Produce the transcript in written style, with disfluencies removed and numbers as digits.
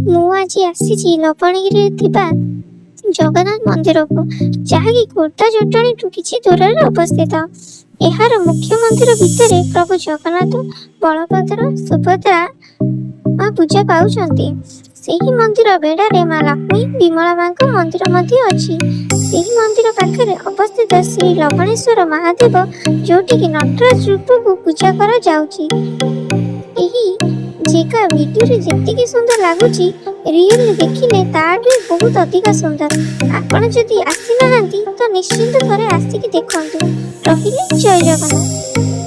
ମୁଁ ଆଜି ଆସିଛି ଲବଣଗିରିରେ ଥିବା ଜଗନ୍ନାଥ ମନ୍ଦିରକୁ, ଯାହାକି ଖୋର୍ଦ୍ଧା ଜଟଣୀଠୁ କିଛି ଦୂରରେ ଅବସ୍ଥିତ। ଏହାର ମୁଖ୍ୟ ମନ୍ଦିର ଭିତରେ ପ୍ରଭୁ ଜଗନ୍ନାଥ, ବଳଭଦ୍ର, ସୁଭଦ୍ରା ମା ପୂଜା ପାଉଛନ୍ତି। ସେହି ମନ୍ଦିର ବେଢ଼ାରେ ମା ଲକ୍ଷ୍ମୀ, ବିମଳା ମାଙ୍କ ମନ୍ଦିର ମଧ୍ୟ ଅଛି। ସେହି ମନ୍ଦିର ପାଖରେ ଅବସ୍ଥିତ ଶ୍ରୀ ଲବଣେଶ୍ୱର ମହାଦେବ, ଯେଉଁଠିକି ନଟରାଜ ରୂପକୁ ପୂଜା କରାଯାଉଛି। ଏହି ଜାଗା ଭିଡ଼ିଓରେ ଯେତିକି ସୁନ୍ଦର ଲାଗୁଛି, ରିଏଲରେ ଦେଖିଲେ ତାଠୁ ବହୁତ ଅଧିକ ସୁନ୍ଦର। ଆପଣ ଯଦି ଆସିନାହାନ୍ତି ତ ନିଶ୍ଚିନ୍ତ ଥରେ ଆସିକି ଦେଖନ୍ତୁ। ରହିଲି, ଜୟ ଜଗନ୍ନାଥ।